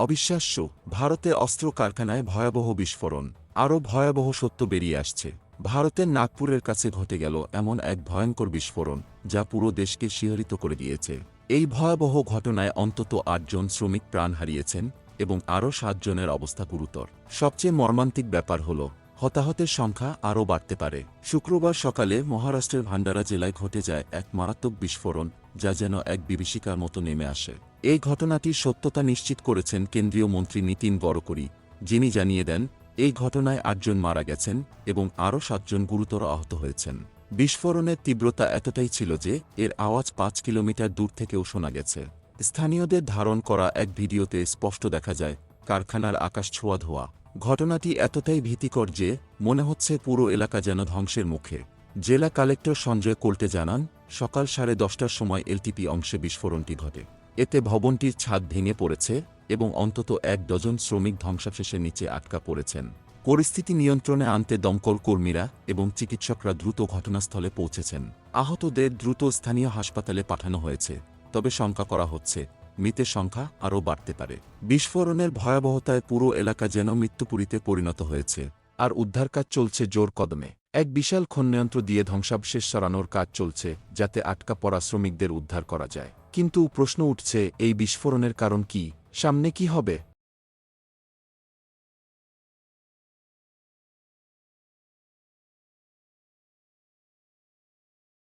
অবিশ্বাস্য, ভারতে অস্ত্র কারখানায় ভয়াবহ বিস্ফোরণ। আরও ভয়াবহ সত্য বেরিয়ে আসছে। ভারতের নাগপুরের কাছে ঘটে গেল এমন এক ভয়ঙ্কর বিস্ফোরণ যা পুরো দেশকে শিহরিত করে দিয়েছে। এই ভয়াবহ ঘটনায় অন্তত ৮ জন শ্রমিক প্রাণ হারিয়েছেন এবং আরও ৭ জনের অবস্থা গুরুতর। সবচেয়ে মর্মান্তিক ব্যাপার হল, হতাহতের সংখ্যা আরও বাড়তে পারে। শুক্রবার সকালে মহারাষ্ট্রের ভান্ডারা জেলায় ঘটে যায় এক মারাত্মক বিস্ফোরণ যা যেন এক বিভীষিকার মতো নেমে আসে। এই ঘটনাটির সত্যতা নিশ্চিত করেছেন কেন্দ্রীয় মন্ত্রী নীতিন গডকরি, যিনি জানিয়ে দেন এই ঘটনায় ৮ জন মারা গেছেন এবং আরও ৭ জন গুরুতর আহত হয়েছেন। বিস্ফোরণের তীব্রতা এতটাই ছিল যে এর আওয়াজ ৫ কিলোমিটার দূর থেকেও শোনা গেছে। স্থানীয়দের ধারণ করা এক ভিডিওতে স্পষ্ট দেখা যায় কারখানার আকাশ ছোঁয়া ধোয়া। ঘটনাটি এতটাই ভীতিকর যে মনে হচ্ছে পুরো এলাকা যেন ধ্বংসের মুখে। জেলা কালেক্টর সঞ্জয় কোল্টে জানান, সকাল 10:30টার সময় এলটিপি অংশে বিস্ফোরণটি ঘটে। এতে ভবনটির ছাদ ভেঙে পড়েছে এবং অন্তত ১ ডজন শ্রমিক ধ্বংসাবশেষের নিচে আটকা পড়েছেন। পরিস্থিতি নিয়ন্ত্রণে আনতে দমকল কর্মীরা এবং চিকিৎসকরা দ্রুত ঘটনাস্থলে পৌঁছেছেন। আহতদের দ্রুত স্থানীয় হাসপাতালে পাঠানো হয়েছে, তবে শঙ্কা করা হচ্ছে মৃতের সংখ্যা আরও বাড়তে পারে। বিস্ফোরণের ভয়াবহতায় পুরো এলাকা যেন মৃত্যুপুরীতে পরিণত হয়েছে, আর উদ্ধারকাজ চলছে জোর কদমে। এক বিশাল খননযন্ত্র দিয়ে ধ্বংসাবশেষ সরানোর কাজ চলছে যাতে আটকা পড়া শ্রমিকদের উদ্ধার করা যায়। কিন্তু প্রশ্ন উঠছে, এই বিস্ফোরণের কারণ কি? সামনে কি হবে?